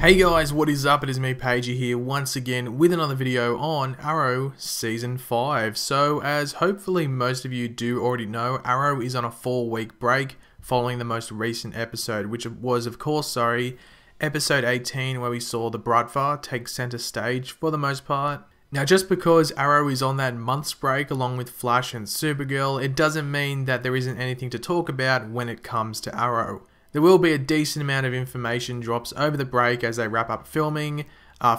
Hey guys, what is up? It is me, Pagey here, once again with another video on Arrow Season 5. So, as hopefully most of you do already know, Arrow is on a 4-week break following the most recent episode, which was, of course, episode 18, where we saw the Bratva take center stage for the most part. Now, just because Arrow is on that month's break along with Flash and Supergirl, it doesn't mean that there isn't anything to talk about when it comes to Arrow. There will be a decent amount of information drops over the break as they wrap up filming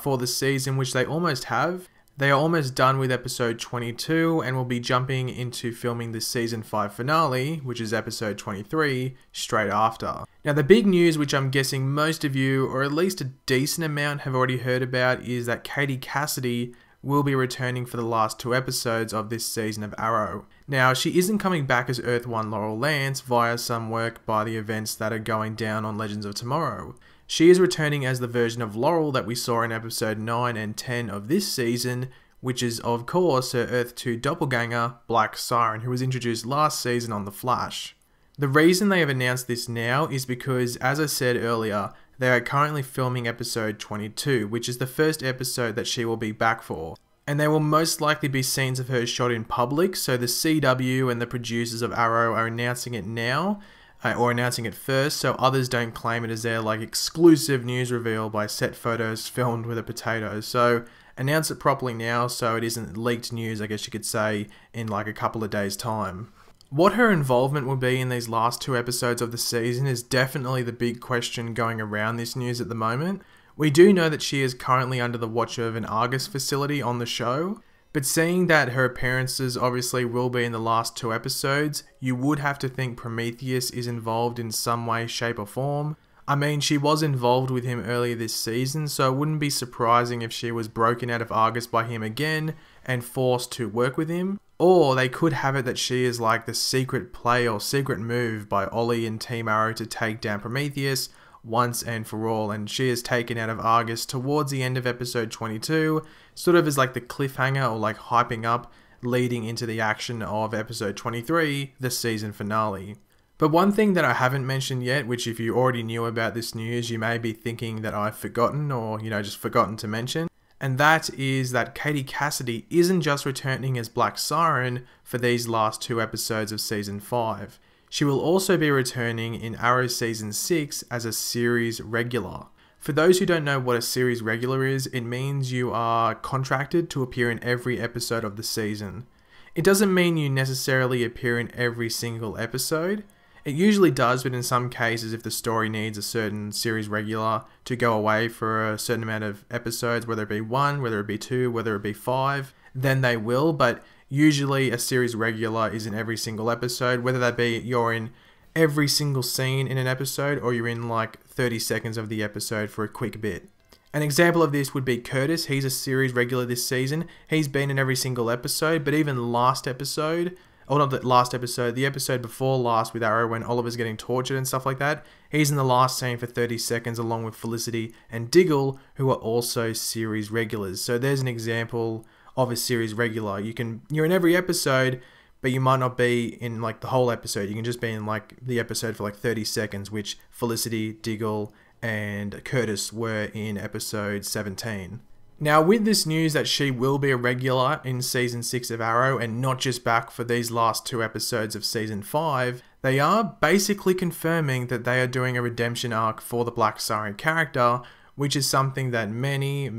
for the season, which they almost have. They are almost done with episode 22 and will be jumping into filming the season 5 finale, which is episode 23, straight after. Now, the big news, which I'm guessing most of you, or at least a decent amount, have already heard about, is that Cassidy will be returning for the last 2 episodes of this season of Arrow. Now, she isn't coming back as Earth 1 Laurel Lance via some work by the events that are going down on Legends of Tomorrow. She is returning as the version of Laurel that we saw in episode 9 and 10 of this season, which is, of course, her Earth 2 doppelganger, Black Siren, who was introduced last season on The Flash. The reason they have announced this now is because, as I said earlier, they are currently filming episode 22, which is the first episode that she will be back for. And there will most likely be scenes of her shot in public, so the CW and the producers of Arrow are announcing it now, or announcing it first, so others don't claim it as their exclusive news reveal by set photos filmed with a potato. So announce it properly now so it isn't leaked news, I guess you could say, in a couple of days' time. What her involvement will be in these last 2 episodes of the season is definitely the big question going around this news at the moment. We do know that she is currently under the watch of an Argus facility on the show, but seeing that her appearances obviously will be in the last 2 episodes, you would have to think Prometheus is involved in some way, shape or form. I mean, she was involved with him earlier this season, so it wouldn't be surprising if she was broken out of Argus by him again and forced to work with him. Or they could have it that she is the secret play or secret move by Ollie and Team Arrow to take down Prometheus once and for all, and she is taken out of Argus towards the end of episode 22, sort of as the cliffhanger or hyping up leading into the action of episode 23, the season finale. But one thing that I haven't mentioned yet, which if you already knew about this news, you may be thinking that I've forgotten or, just forgotten to mention, and that is that Cassidy isn't just returning as Black Siren for these last 2 episodes of season 5. She will also be returning in Arrow Season 6 as a series regular. For those who don't know what a series regular is, it means you are contracted to appear in every episode of the season. It doesn't mean you necessarily appear in every single episode. It usually does, but in some cases, if the story needs a certain series regular to go away for a certain amount of episodes, whether it be 1, whether it be 2, whether it be 5, then they will, but usually a series regular is in every single episode, whether that be you're in every single scene in an episode or you're in 30 seconds of the episode for a quick bit. An example of this would be Curtis. He's a series regular this season. He's been in every single episode, but even last episode, or not the last episode, the episode before last with Arrow when Oliver's getting tortured and stuff like that, he's in the last scene for 30 seconds along with Felicity and Diggle, who are also series regulars. So there's an example of a series regular. You're in every episode, but you might not be in the whole episode. You can just be in the episode for 30 seconds, which Felicity, Diggle, and Curtis were in episode 17. Now, with this news that she will be a regular in Season 6 of Arrow and not just back for these last 2 episodes of Season 5, they are basically confirming that they are doing a redemption arc for the Black Siren character, which is something that many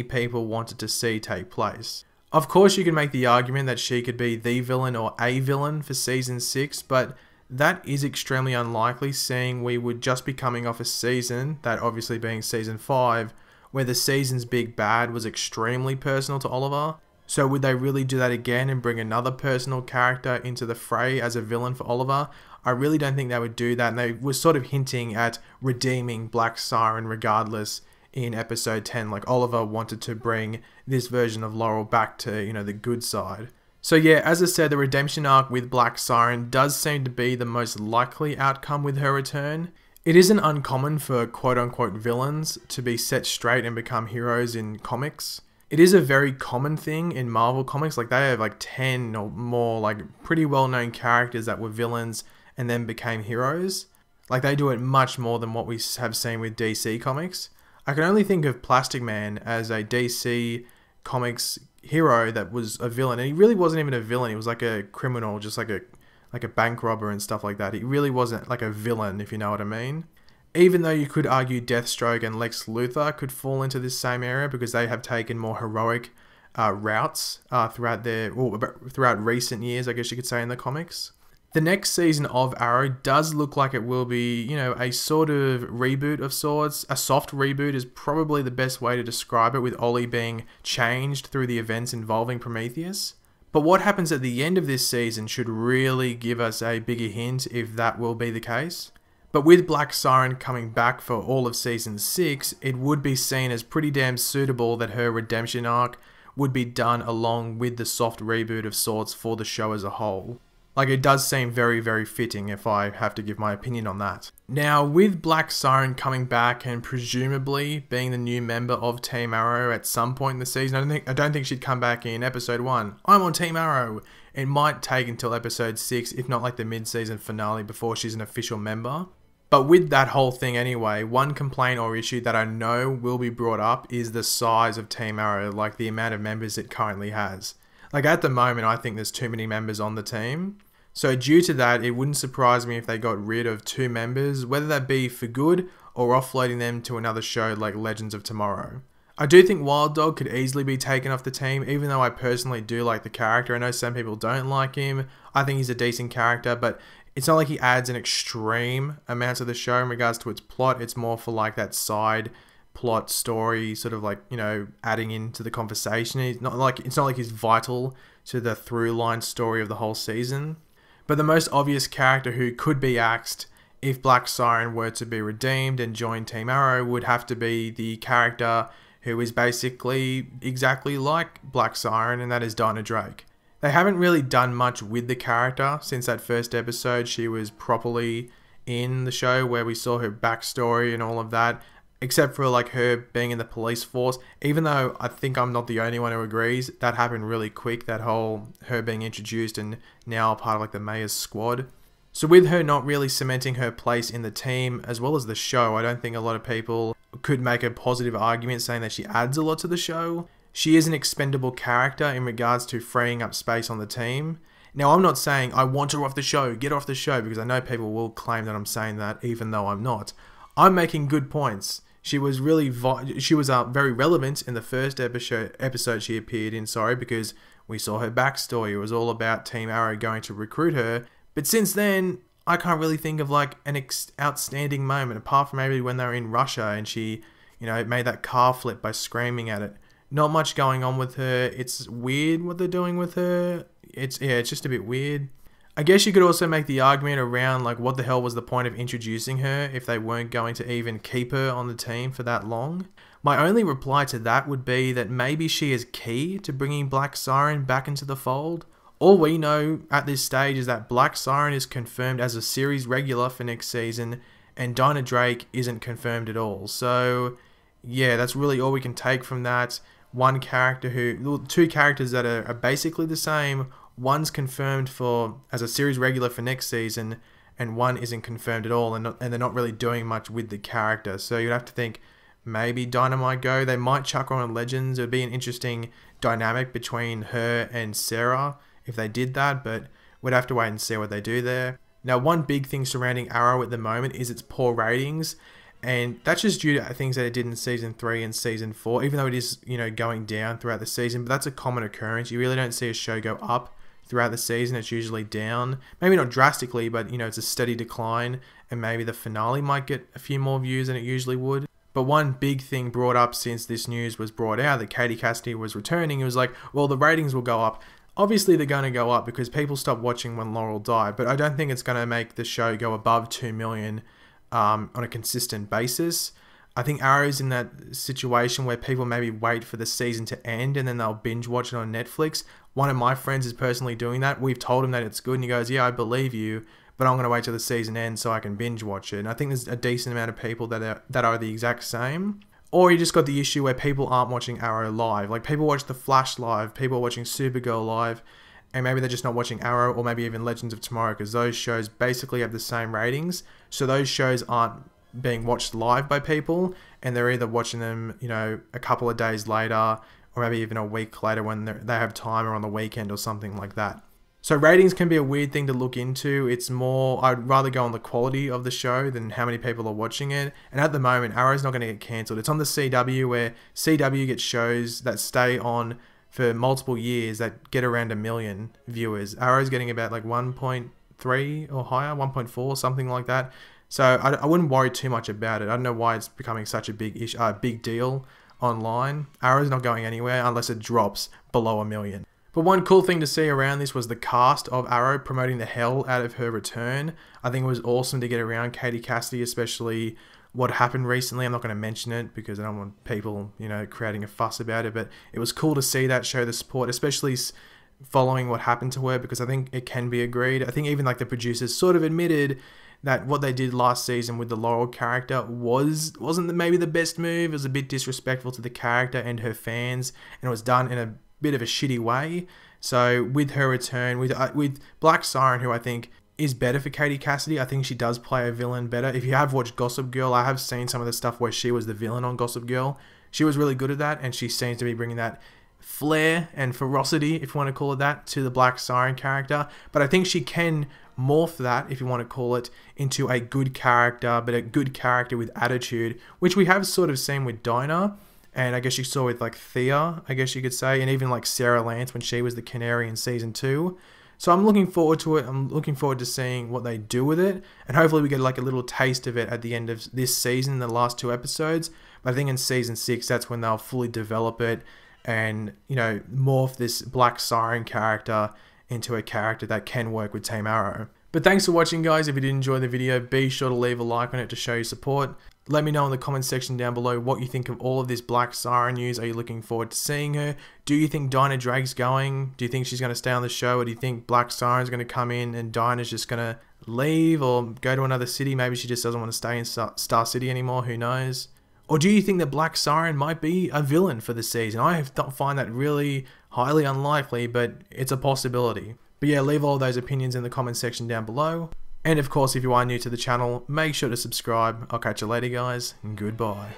people wanted to see take place. Of course, you can make the argument that she could be the villain or a villain for Season 6, but that is extremely unlikely, seeing we would just be coming off a season, that obviously being Season 5, where the season's big bad was extremely personal to Oliver. So would they really do that again and bring another personal character into the fray as a villain for Oliver? I really don't think they would do that, and they were sort of hinting at redeeming Black Siren regardless in episode 10. Oliver wanted to bring this version of Laurel back to, the good side. So yeah, as I said, the redemption arc with Black Siren does seem to be the most likely outcome with her return. It isn't uncommon for quote-unquote villains to be set straight and become heroes in comics. It is a very common thing in Marvel comics. They have 10 or more pretty well-known characters that were villains and then became heroes. Like, they do it much more than what we have seen with DC Comics. I can only think of Plastic Man as a DC Comics hero that was a villain, and he really wasn't even a villain. He was like a criminal, just like a bank robber and stuff like that. He really wasn't like a villain, if you know what I mean. Even though you could argue Deathstroke and Lex Luthor could fall into this same area because they have taken more heroic routes throughout recent years, I guess you could say, in the comics. The next season of Arrow does look like it will be, you know, a sort of reboot of sorts. A soft reboot is probably the best way to describe it, with Ollie being changed through the events involving Prometheus. But what happens at the end of this season should really give us a bigger hint if that will be the case. But with Black Siren coming back for all of Season 6, it would be seen as pretty damn suitable that her redemption arc would be done along with the soft reboot of sorts for the show as a whole. Like, it does seem very, very fitting if I have to give my opinion on that. Now, with Black Siren coming back and presumably being the new member of Team Arrow at some point in the season, I don't think she'd come back in episode 1. I'm on Team Arrow. It might take until episode 6, if not like the mid-season finale, before she's an official member. But with that whole thing anyway, one complaint or issue that I know will be brought up is the size of Team Arrow, like the amount of members it currently has. Like, at the moment, I think there's too many members on the team. So due to that, it wouldn't surprise me if they got rid of 2 members, whether that be for good or offloading them to another show like Legends of Tomorrow. I do think Wild Dog could easily be taken off the team, even though I personally do like the character. I know some people don't like him. I think he's a decent character, but it's not like he adds an extreme amount to the show in regards to its plot. It's more for like that side plot story, sort of like, you know, adding into the conversation. It's not like he's vital to the through line story of the whole season. But the most obvious character who could be axed if Black Siren were to be redeemed and join Team Arrow would have to be the character who is basically exactly like Black Siren, and that is Dinah Drake. They haven't really done much with the character since that first episode she was properly in the show, where we saw her backstory and all of that, except for like her being in the police force. Even though I think I'm not the only one who agrees, that happened really quick, that whole her being introduced and now part of like the mayor's squad. So with her not really cementing her place in the team as well as the show, I don't think a lot of people could make a positive argument saying that she adds a lot to the show. She is an expendable character in regards to freeing up space on the team. Now, I'm not saying I want her off the show, get her off the show, because I know people will claim that I'm saying that, even though I'm not. I'm making good points. She was very relevant in the first episode she appeared in, because we saw her backstory. It was all about Team Arrow going to recruit her. But since then, I can't really think of like an outstanding moment, apart from maybe when they were in Russia and she, you know, made that car flip by screaming at it. Not much going on with her. It's weird what they're doing with her. It's just a bit weird. I guess you could also make the argument around like what the hell was the point of introducing her if they weren't going to even keep her on the team for that long. My only reply to that would be that maybe she is key to bringing Black Siren back into the fold. All we know at this stage is that Black Siren is confirmed as a series regular for next season, and Dinah Drake isn't confirmed at all. So yeah, that's really all we can take from that. Two characters that are basically the same. One's confirmed as a series regular for next season, and one isn't confirmed at all, and they're not really doing much with the character. So you'd have to think maybe Dinah might go. They might chuck her on Legends. It would be an interesting dynamic between her and Sarah if they did that, but we'd have to wait and see what they do there. Now, one big thing surrounding Arrow at the moment is its poor ratings, and that's just due to things that it did in Season 3 and Season 4, even though it is, you know, going down throughout the season, but that's a common occurrence. You really don't see a show go up throughout the season. It's usually down, maybe not drastically, but you know, it's a steady decline, and maybe the finale might get a few more views than it usually would. But one big thing brought up since this news was brought out that Cassidy was returning, it was like, well, the ratings will go up. Obviously they're going to go up because people stopped watching when Laurel died, but I don't think it's going to make the show go above 2 million on a consistent basis. I think Arrow's in that situation where people maybe wait for the season to end and then they'll binge watch it on Netflix. One of my friends is personally doing that. We've told him that it's good and he goes, yeah, I believe you, but I'm going to wait till the season ends so I can binge watch it. And I think there's a decent amount of people that are the exact same. Or you just got the issue where people aren't watching Arrow live. Like, people watch The Flash live, people are watching Supergirl live, and maybe they're just not watching Arrow or maybe even Legends of Tomorrow, because those shows basically have the same ratings. So those shows aren't being watched live by people, and they're either watching them, you know, a couple of days later or maybe even a week later when they have time, or on the weekend or something like that. So ratings can be a weird thing to look into. It's more, I'd rather go on the quality of the show than how many people are watching it. And at the moment, Arrow's not going to get cancelled. It's on the CW, where CW gets shows that stay on for multiple years that get around 1 million viewers. Arrow's getting about like 1.3 or higher, 1.4, something like that. So I wouldn't worry too much about it. I don't know why it's becoming such a big deal online. Arrow's not going anywhere unless it drops below 1 million. But one cool thing to see around this was the cast of Arrow promoting the hell out of her return. I think it was awesome to get around Katie Cassidy, especially what happened recently. I'm not going to mention it because I don't want people, you know, creating a fuss about it, but it was cool to see that, show the support, especially following what happened to her, because I think it can be agreed. I think even like the producers sort of admitted that what they did last season with the Laurel character wasn't maybe the best move. It was a bit disrespectful to the character and her fans, and it was done in a bit of a shitty way. So with her return, with Black Siren, who I think is better for Katie Cassidy, I think she does play a villain better. If you have watched Gossip Girl, I have seen some of the stuff where she was the villain on Gossip Girl. She was really good at that, and she seems to be bringing that flair and ferocity, if you want to call it that, to the Black Siren character. But I think she can morph that, if you want to call it, into a good character, but a good character with attitude, which we have sort of seen with Dinah. And I guess you saw with like Thea, I guess you could say, and even like Sarah Lance when she was the Canary in season 2. So I'm looking forward to it. I'm looking forward to seeing what they do with it. And hopefully we get like a little taste of it at the end of this season, the last 2 episodes. But I think in season 6, that's when they'll fully develop it and, you know, morph this Black Siren character into a character that can work with Team Arrow. But thanks for watching, guys. If you did enjoy the video, be sure to leave a like on it to show your support. Let me know in the comment section down below what you think of all of this Black Siren news. Are you looking forward to seeing her? Do you think Dinah Drake's going? Do you think she's going to stay on the show? Or do you think Black Siren's going to come in and Dinah's just going to leave or go to another city? Maybe she just doesn't want to stay in Star City anymore. Who knows? Or do you think that Black Siren might be a villain for the season? I find that really highly unlikely, but it's a possibility. But yeah, leave all those opinions in the comment section down below. And of course, if you are new to the channel, make sure to subscribe. I'll catch you later, guys, and goodbye.